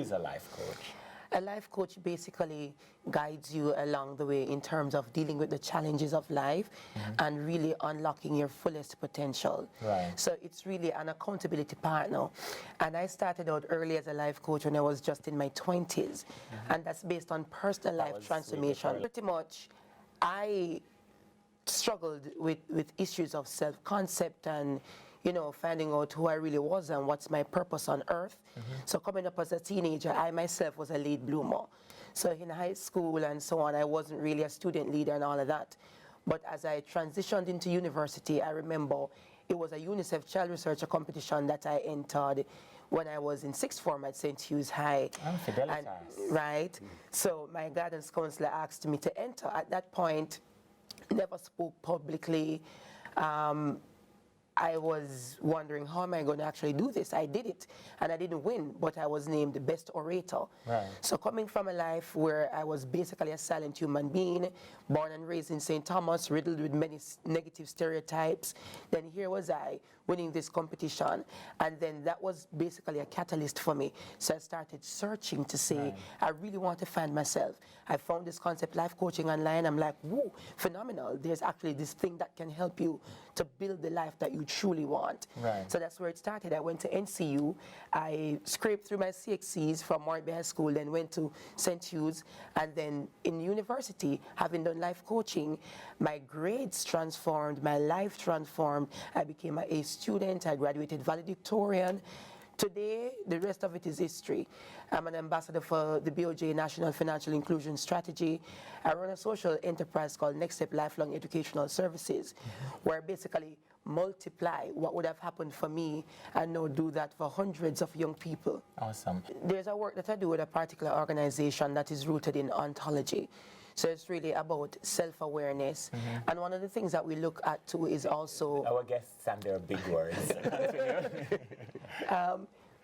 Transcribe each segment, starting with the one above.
is a life coach? A life coach basically guides you along the way in terms of dealing with the challenges of life and really unlocking your fullest potential. Right. So it's really an accountability partner. And I started out early as a life coach when I was just in my 20s. And that's based on personal life transformation. Pretty much, I struggled with issues of self-concept and finding out who I really was and what's my purpose on earth. So coming up as a teenager, I myself was a late bloomer. So in high school and so on, I wasn't really a student leader and all of that. But as I transitioned into university, I remember it was a UNICEF Child Researcher competition that I entered when I was in sixth form at St. Hugh's High. Fidelitas. Right. So my guidance counselor asked me to enter. At that point, never spoke publicly. I was wondering, how am I going to actually do this? I did it, and I didn't win, but I was named the best orator. Right. So coming from a life where I was basically a silent human being, born and raised in St. Thomas, riddled with many negative stereotypes, then here was I winning this competition, and then that was basically a catalyst for me. So I started searching to say, I really want to find myself. I found this concept, life coaching online. I'm like, whoa, phenomenal. There's actually this thing that can help you to build the life that you truly want. Right. So that's where it started. I went to NCU. I scraped through my CXCs from Mortby High School, then went to St. Hugh's, and then in university, having done life coaching, my grades transformed, my life transformed. I became an A student. I graduated valedictorian. Today, the rest of it is history. I'm an ambassador for the BOJ National Financial Inclusion Strategy. I run a social enterprise called NexxStepp's Lifelong Educational Services, where I basically multiply what would have happened for me and now do that for hundreds of young people. Awesome. There's a work that I do with a particular organization that is rooted in ontology. So it's really about self-awareness. And one of the things that we look at too is also... Our guests and their big words.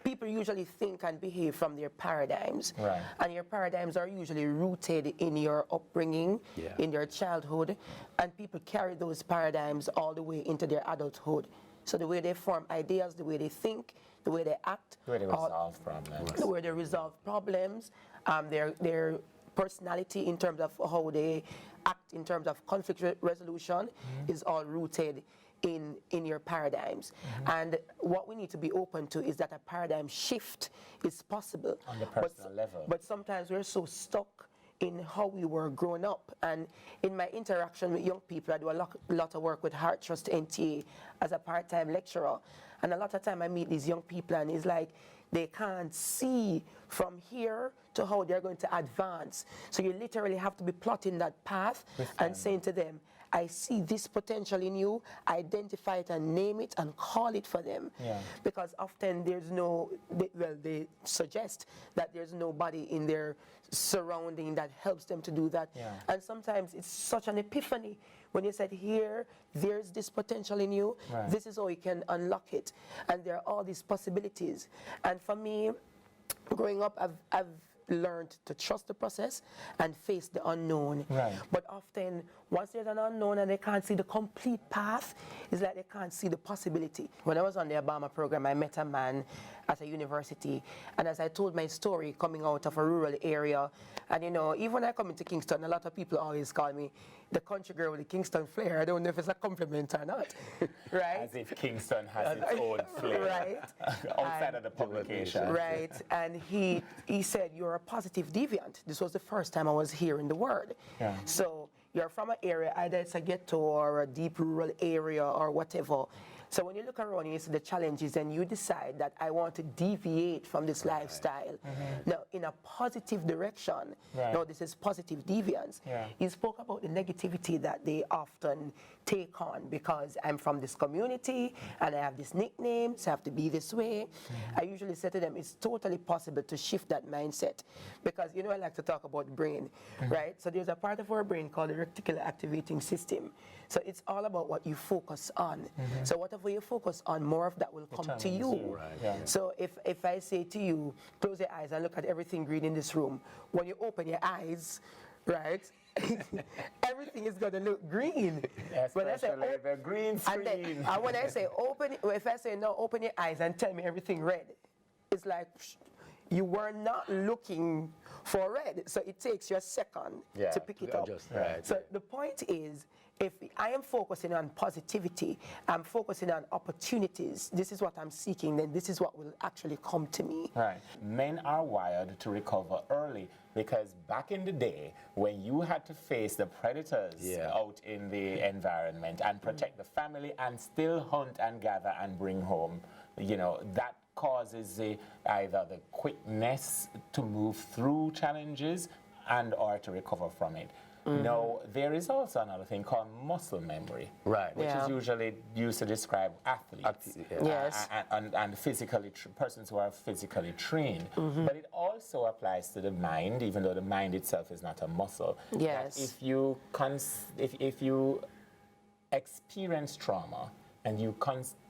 People usually think and behave from their paradigms. Right. And your paradigms are usually rooted in your upbringing, in your childhood, and people carry those paradigms all the way into their adulthood. So the way they form ideas, the way they think, the way they act, The way they resolve problems. the way they resolve problems, their personality in terms of how they act in terms of conflict resolution is all rooted in your paradigms. And what we need to be open to is that a paradigm shift is possible. On the personal level. But sometimes we're so stuck in how we were growing up. And in my interaction with young people, I do a lot of work with Heart Trust NTA as a part-time lecturer. And a lot of time I meet these young people and it's like they can't see from here to how they're going to advance. So you literally have to be plotting that path and saying to them, I see this potential in you, identify it and name it and call it for them. Because often there's they suggest that there's nobody in their surrounding that helps them to do that. And sometimes it's such an epiphany when you said, here, there's this potential in you, this is how you can unlock it. And there are all these possibilities. And for me, growing up, I've learned to trust the process and face the unknown. But often, once there's an unknown and they can't see the complete path, it's like they can't see the possibility. When I was on the Obama program, I met a man at a university, and as I told my story coming out of a rural area, and even when I come into Kingston, a lot of people always call me the country girl with the Kingston flair. I don't know if it's a compliment or not, right? As if Kingston has its own flair, outside of the publication. Right, and he said, you're a positive deviant. This was the first time I was hearing the word. So you're from an area, either it's a ghetto or a deep rural area or whatever. So when you look around and you see the challenges and you decide that I want to deviate from this lifestyle, now in a positive direction, now this is positive deviance, he spoke about the negativity that they often take on because I'm from this community and I have this nickname, so I have to be this way. I usually say to them, it's totally possible to shift that mindset because, I like to talk about brain, right? So there's a part of our brain called the reticular activating system. So it's all about what you focus on. So whatever you focus on, more of that will come to you. So if I say to you, close your eyes and look at everything green in this room, when you open your eyes, right, everything is going to look green. When I say the green screen. And when I say open, if I say no, open your eyes and tell me everything red, it's like you were not looking for red, so it takes you a second to pick it up. So the point is, if I am focusing on positivity, I'm focusing on opportunities, this is what I'm seeking, then this is what will actually come to me. Right. Men are wired to recover early, because back in the day, when you had to face the predators out in the environment and protect the family and still hunt and gather and bring home, you know, that causes either the quickness to move through challenges and or to recover from it. Now, there is also another thing called muscle memory, which is usually used to describe athletes and physically persons who are physically trained. But it also applies to the mind, even though the mind itself is not a muscle. That if you if you experience trauma and you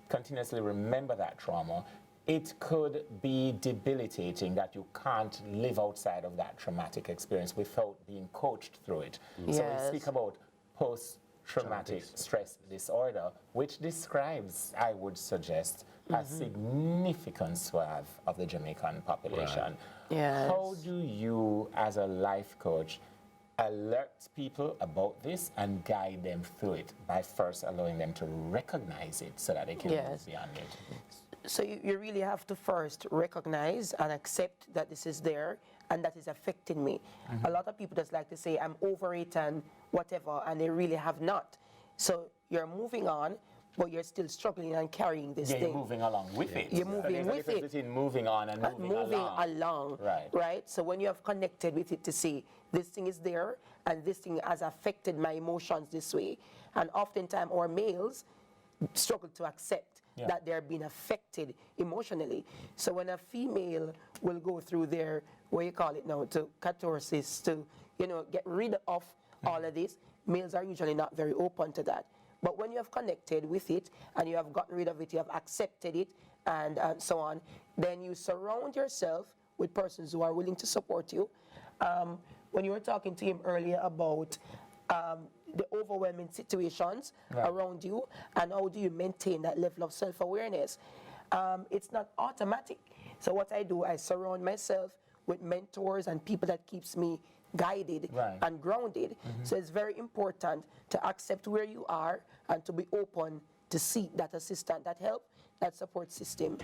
continuously remember that trauma, it could be debilitating that you can't live outside of that traumatic experience without being coached through it. So we speak about post-traumatic stress disorder, which describes, I would suggest, a significant swath of the Jamaican population. How do you, as a life coach, alert people about this and guide them through it by first allowing them to recognize it so that they can move beyond it? So you really have to first recognize and accept that this is there and that is affecting me. A lot of people just like to say, I'm over it and whatever, and they really have not. So you're moving on, but you're still struggling and carrying this thing. You're moving along with it. You're moving with it. Between moving on and moving along. Right? So when you have connected with it to see, this thing is there, and this thing has affected my emotions this way. And oftentimes our males struggle to accept that they're being affected emotionally. So when a female will go through their, what you call it now, to catharsis, to, you know, get rid of all of this, males are usually not very open to that. But when you have connected with it and you have gotten rid of it, you have accepted it and so on, then you surround yourself with persons who are willing to support you. When you were talking to him earlier about the overwhelming situations around you and how do you maintain that level of self-awareness, it's not automatic. So what I do, I surround myself with mentors and people that keeps me guided and grounded. So it's very important to accept where you are and to be open to seek that assistance, that help, that support system.